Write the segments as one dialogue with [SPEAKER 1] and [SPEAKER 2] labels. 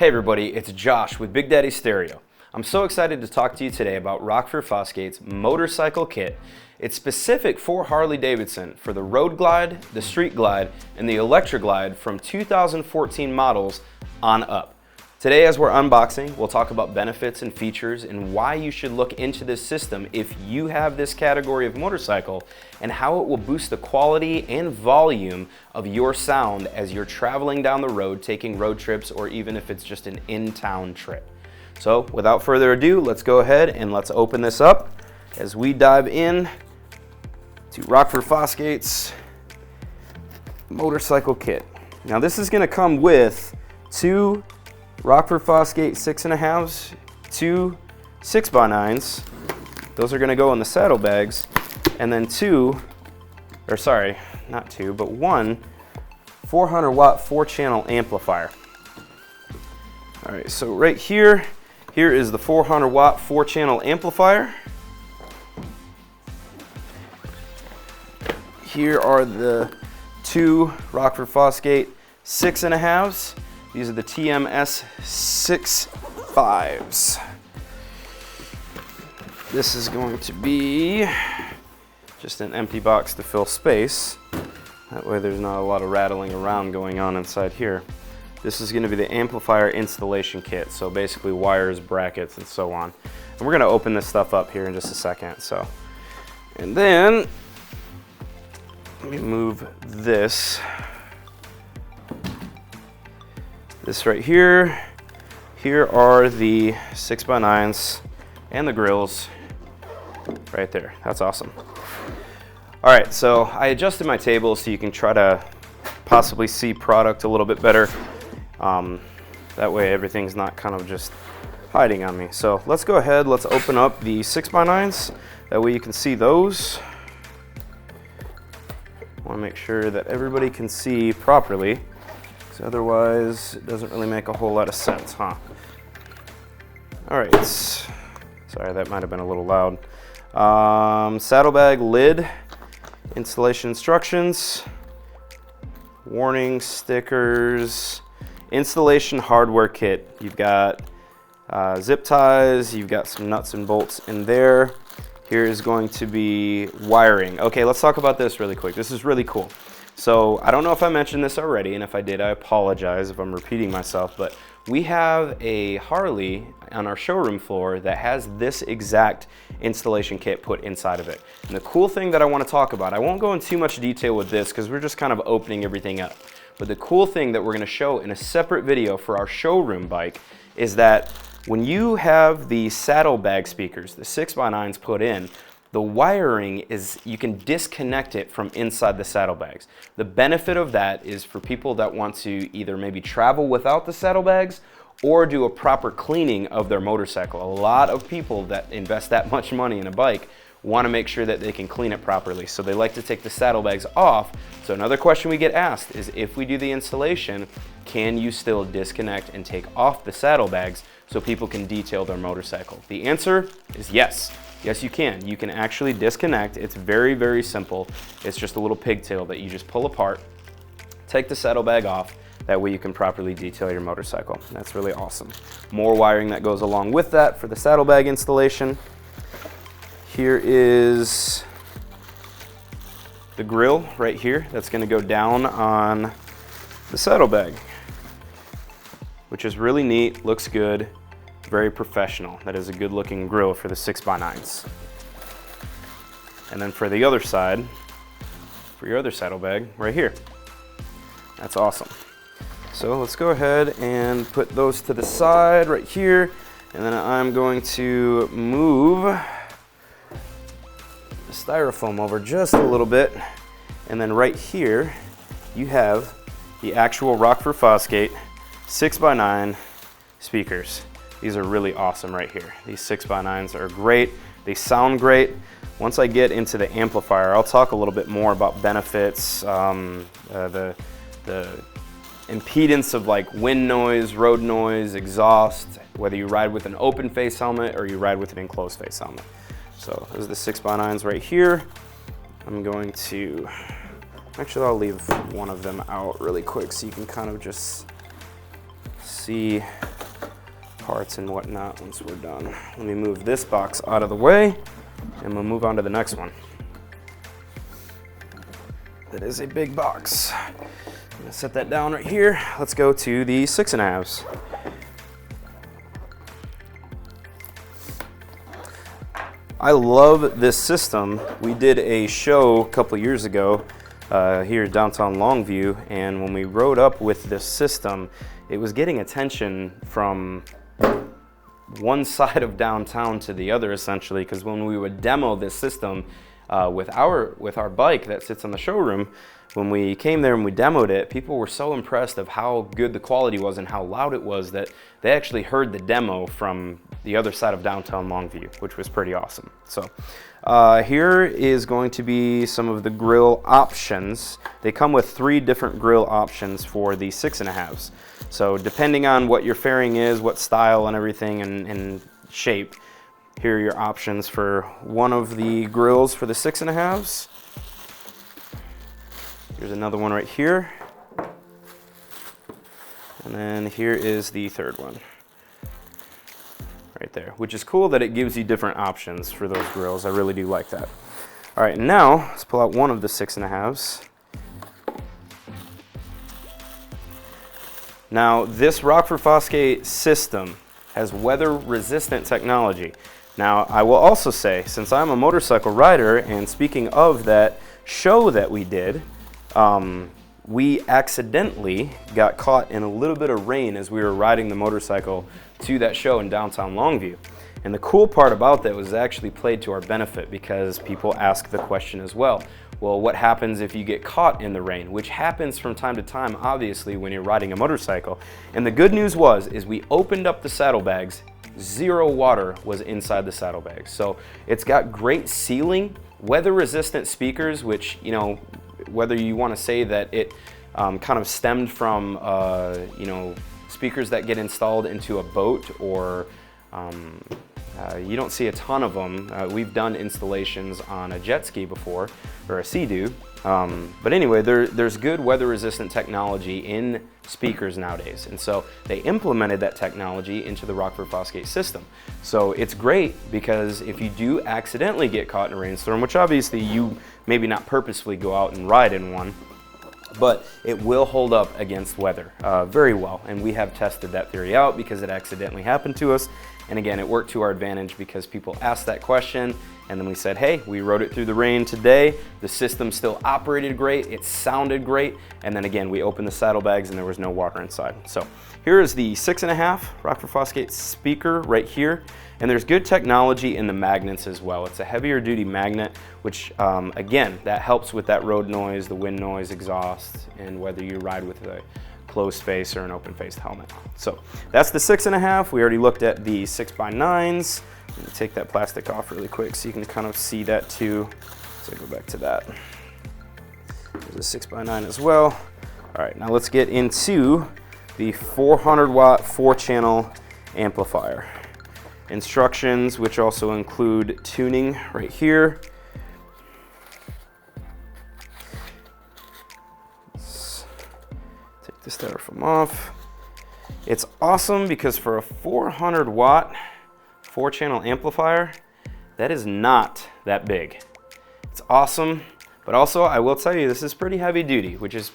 [SPEAKER 1] Hey everybody, it's Josh with Big Daddy Stereo. I'm so excited to talk to you today about Rockford Fosgate's motorcycle kit. It's specific for Harley Davidson for the Road Glide, the Street Glide, and the Electric Glide from 2014 models on up. Today as we're unboxing, we'll talk about benefits and features and why you should look into this system if you have this category of motorcycle and how it will boost the quality and volume of your sound as you're traveling down the road, taking road trips, or even if it's just an in-town trip. So without further ado, let's go ahead and let's open this up as we dive in to Rockford Fosgate's motorcycle kit. Now this is going to come with two Rockford Fosgate 6.5s, two 6x9s. Those are going to go in the saddlebags, and then one 400 watt 4-channel amplifier. All right, so right here is the 400 watt 4-channel amplifier. Here are the two Rockford Fosgate 6.5s. These are the TMS 6.5s. This is going to be just an empty box to fill space. That way there's not a lot of rattling around going on inside here. This is going to be the amplifier installation kit, so basically wires, brackets, and so on. And we're going to open this stuff up here in just a second. And then let me move this. This right here. Here are the 6x9s and the grills right there. That's awesome. All right, so I adjusted my table so you can try to possibly see product a little bit better. That way everything's not kind of just hiding on me. So let's go ahead, let's open up the 6x9s. That way you can see those. I want to make sure that everybody can see properly. Otherwise, it doesn't really make a whole lot of sense, huh? All right, sorry, that might have been a little loud. Saddlebag lid, installation instructions, warning stickers, installation hardware kit. You've got zip ties, you've got some nuts and bolts in there. Here is going to be wiring. Okay, let's talk about this really quick. This is really cool. So I don't know if I mentioned this already, and if I did, I apologize if I'm repeating myself, but we have a Harley on our showroom floor that has this exact installation kit put inside of it. And the cool thing that I want to talk about, I won't go in too much detail with this because we're just kind of opening everything up. But the cool thing that we're going to show in a separate video for our showroom bike is that when you have the saddlebag speakers, the 6x9s put in, the wiring is, you can disconnect it from inside the saddlebags. The benefit of that is for people that want to either maybe travel without the saddlebags or do a proper cleaning of their motorcycle. A lot of people that invest that much money in a bike want to make sure that they can clean it properly. So they like to take the saddlebags off. So another question we get asked is, if we do the installation, can you still disconnect and take off the saddlebags so people can detail their motorcycle? The answer is yes. Yes, you can. You can actually disconnect. It's very, very simple. It's just a little pigtail that you just pull apart, take the saddlebag off. That way you can properly detail your motorcycle. That's really awesome. More wiring that goes along with that for the saddlebag installation. Here is the grill right here. That's going to go down on the saddlebag, which is really neat, looks good. Very professional. That is a good looking grill for the 6x9s. And then for the other side, for your other saddlebag, right here. That's awesome. So let's go ahead and put those to the side right here. And then I'm going to move the styrofoam over just a little bit. And then right here, you have the actual Rockford Fosgate 6x9 speakers. These are really awesome right here. These 6x9s are great. They sound great. Once I get into the amplifier, I'll talk a little bit more about benefits, the impedance of like wind noise, road noise, exhaust, whether you ride with an open face helmet or you ride with an enclosed face helmet. So those are the 6x9s right here. I'm going to, actually I'll leave one of them out really quick so you can kind of just see parts and whatnot once we're done. Let me move this box out of the way and we'll move on to the next one. That is a big box. I'm gonna set that down right here. Let's go to the 6.5s. I love this system. We did a show a couple years ago here in downtown Longview, and when we rode up with this system, it was getting attention from one side of downtown to the other, essentially, because when we would demo this system with our bike that sits on the showroom, when we came there and we demoed it, people were so impressed of how good the quality was and how loud it was that they actually heard the demo from the other side of downtown Longview, which was pretty awesome. So here is going to be some of the grill options. They come with 3 different grill options for the 6.5s. So depending on what your fairing is, what style and everything and shape, here are your options for one of the grills for the 6.5s. Here's another one right here. And then here is the third one. Right there, which is cool that it gives you different options for those grills. I really do like that. All right, now let's pull out one of the 6.5s. Now, this Rockford Fosgate system has weather-resistant technology. Now, I will also say, since I'm a motorcycle rider, and speaking of that show that we did, we accidentally got caught in a little bit of rain as we were riding the motorcycle to that show in downtown Longview. And the cool part about that was it actually played to our benefit, because people ask the question as well. Well, what happens if you get caught in the rain? Which happens from time to time, obviously, when you're riding a motorcycle. And the good news is we opened up the saddlebags, 0 water was inside the saddlebags. So it's got great sealing, weather-resistant speakers, which, you know, whether you want to say that it kind of stemmed from, you know, speakers that get installed into a boat, or you don't see a ton of them. We've done installations on a jet ski before, or a Sea-Doo. But anyway, there's good weather-resistant technology in speakers nowadays. And so they implemented that technology into the Rockford Fosgate system. So it's great, because if you do accidentally get caught in a rainstorm, which obviously you maybe not purposefully go out and ride in one, but it will hold up against weather very well. And we have tested that theory out because it accidentally happened to us. And again, it worked to our advantage because people asked that question, and then we said, hey, we rode it through the rain today. The system still operated great. It sounded great. And then again, we opened the saddlebags and there was no water inside. So here is the 6.5 Rockford Fosgate speaker right here. And there's good technology in the magnets as well. It's a heavier duty magnet, which again, that helps with that road noise, the wind noise, exhaust, and whether you ride with a closed face or an open-faced helmet. So that's the 6.5. We already looked at the 6x9s. I'm gonna take that plastic off really quick so you can kind of see that too. So go back to that. There's a 6x9 as well. All right, now let's get into the 400 watt 4-channel amplifier. Instructions, which also include tuning right here. Let's take the styrofoam off. It's awesome because for a 400 watt 4-channel amplifier, that is not that big. It's awesome, but also I will tell you this is pretty heavy duty, which is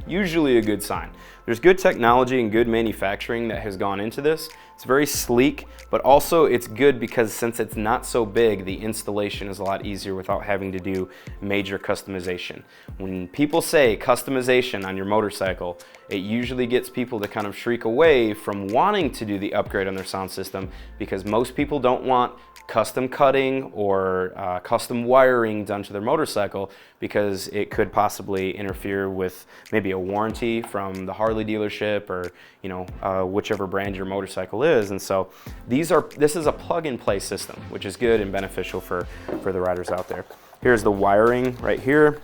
[SPEAKER 1] usually a good sign. There's good technology and good manufacturing that has gone into this. It's very sleek, but also it's good because since it's not so big, the installation is a lot easier without having to do major customization. When people say customization on your motorcycle, it usually gets people to kind of shriek away from wanting to do the upgrade on their sound system, because most people don't want custom cutting or custom wiring done to their motorcycle, because it could possibly interfere with maybe a warranty from the Harley dealership, or you know, whichever brand your motorcycle is. And so this is a plug-and-play system, which is good and beneficial for the riders out there. Here's the wiring right here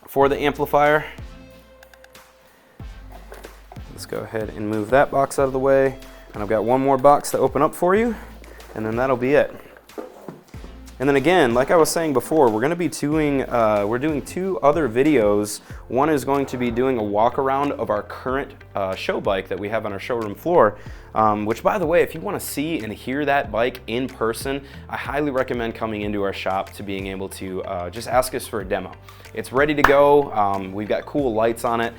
[SPEAKER 1] for the amplifier. Let's go ahead and move that box out of the way, and I've got one more box to open up for you, and then that'll be it. And then again, like I was saying before, we're going to be doing, we're doing 2 other videos. One is going to be doing a walk around of our current show bike that we have on our showroom floor. which by the way, if you want to see and hear that bike in person, I highly recommend coming into our shop to being able to just ask us for a demo. It's ready to go. We've got cool lights on it.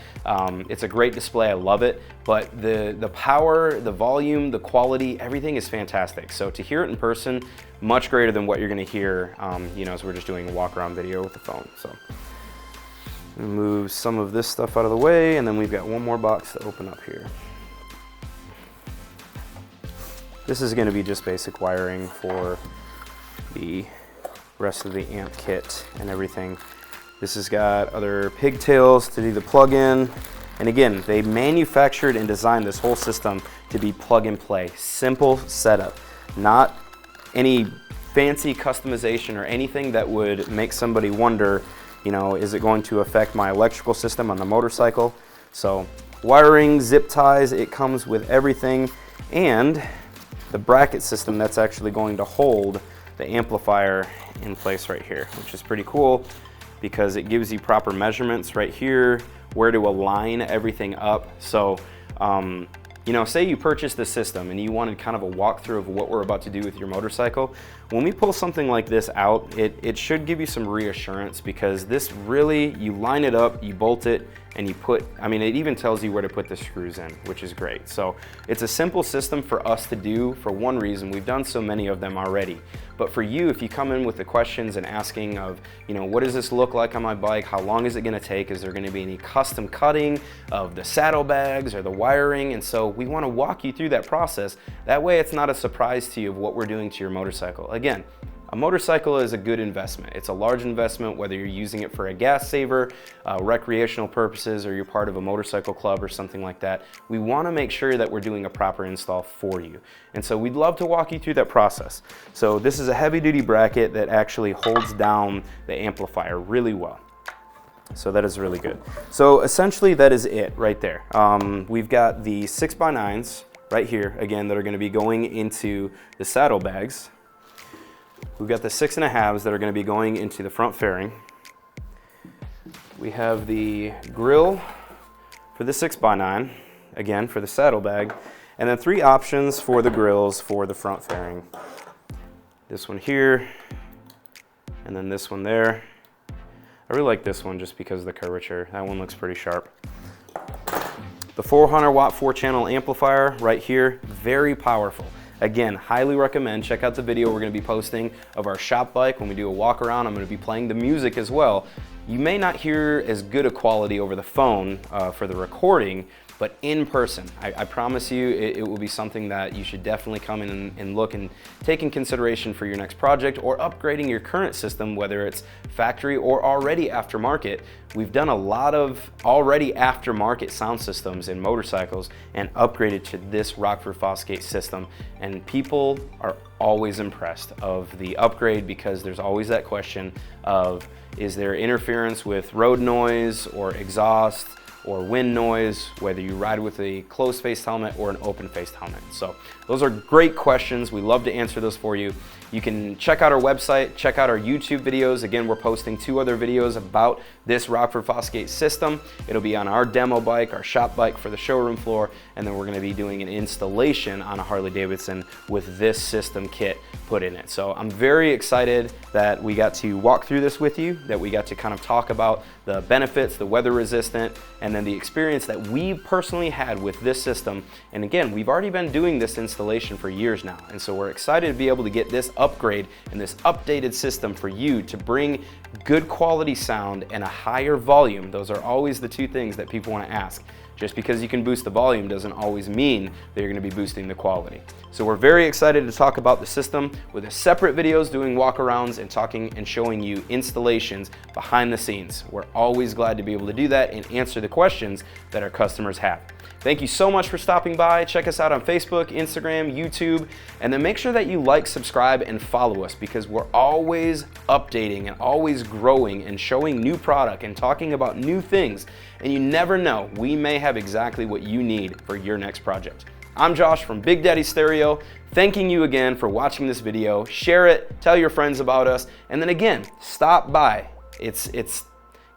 [SPEAKER 1] It's a great display, I love it, but the power, the volume, the quality, everything is fantastic. So to hear it in person, much greater than what you're gonna hear, you know, as we're just doing a walk around video with the phone. So move some of this stuff out of the way, and then we've got one more box to open up here. This is gonna be just basic wiring for the rest of the amp kit and everything. This has got other pigtails to do the plug-in. And again, they manufactured and designed this whole system to be plug and play. Simple setup, not any fancy customization or anything that would make somebody wonder, you know, is it going to affect my electrical system on the motorcycle? So wiring, zip ties, it comes with everything, and the bracket system that's actually going to hold the amplifier in place right here, which is pretty cool because it gives you proper measurements right here, where to align everything up. So you know, say you purchased the system and you wanted kind of a walkthrough of what we're about to do with your motorcycle. When we pull something like this out, it should give you some reassurance, because this really, you line it up, you bolt it, and you put, I mean, it even tells you where to put the screws in, which is great. So it's a simple system for us to do for one reason. We've done so many of them already. But for you, if you come in with the questions and asking of, you know, what does this look like on my bike? How long is it gonna take? Is there gonna be any custom cutting of the saddlebags or the wiring? And so we wanna walk you through that process. That way it's not a surprise to you of what we're doing to your motorcycle. Again, a motorcycle is a good investment. It's a large investment, whether you're using it for a gas saver, recreational purposes, or you're part of a motorcycle club or something like that. We wanna make sure that we're doing a proper install for you. And so we'd love to walk you through that process. So this is a heavy duty bracket that actually holds down the amplifier really well. So that is really good. So essentially that is it right there. We've got the 6x9s right here, again, that are gonna be going into the saddlebags. We've got the 6.5s that are going to be going into the front fairing. We have the grill for the 6x9, again for the saddlebag, and then 3 options for the grills for the front fairing. This one here, and then this one there. I really like this one just because of the curvature. That one looks pretty sharp. The 400 watt 4-channel amplifier right here, very powerful. Again, highly recommend, check out the video we're gonna be posting of our shop bike. When we do a walk around, I'm gonna be playing the music as well. You may not hear as good a quality over the phone for the recording, but in person, I promise you, it will be something that you should definitely come in and look and take in consideration for your next project, or upgrading your current system, whether it's factory or already aftermarket. We've done a lot of already aftermarket sound systems in motorcycles and upgraded to this Rockford Fosgate system, and people are always impressed of the upgrade, because there's always that question of, is there interference with road noise or exhaust or wind noise, whether you ride with a closed-faced helmet or an open-faced helmet? So those are great questions. We love to answer those for you. You can check out our website, check out our YouTube videos. Again, we're posting 2 other videos about this Rockford Fosgate system. It'll be on our demo bike, our shop bike for the showroom floor, and then we're gonna be doing an installation on a Harley Davidson with this system kit put in it. So I'm very excited that we got to walk through this with you, that we got to kind of talk about the benefits, the weather resistant, and then the experience that we personally had with this system. And again, we've already been doing this installation for years now, and so we're excited to be able to get this upgrade and this updated system for you to bring good quality sound and a higher volume. Those are always the 2 things that people want to ask. Just because you can boost the volume doesn't always mean that you're going to be boosting the quality. So we're very excited to talk about the system with a separate videos doing walkarounds and talking and showing you installations behind the scenes. We're always glad to be able to do that and answer the questions that our customers have. Thank you so much for stopping by. Check us out on Facebook, Instagram, YouTube, and then make sure that you like, subscribe, and follow us, because we're always updating and always growing and showing new product and talking about new things. And you never know, we may have exactly what you need for your next project. I'm Josh from Big Daddy Stereo, thanking you again for watching this video. Share it, tell your friends about us, and then again, stop by. It's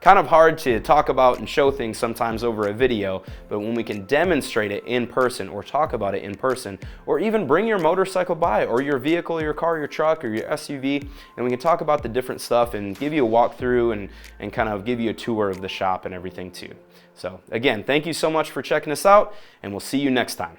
[SPEAKER 1] kind of hard to talk about and show things sometimes over a video, but when we can demonstrate it in person or talk about it in person, or even bring your motorcycle by, or your vehicle, your car, your truck, or your SUV, and we can talk about the different stuff and give you a walkthrough and kind of give you a tour of the shop and everything too. So again, thank you so much for checking us out, and we'll see you next time.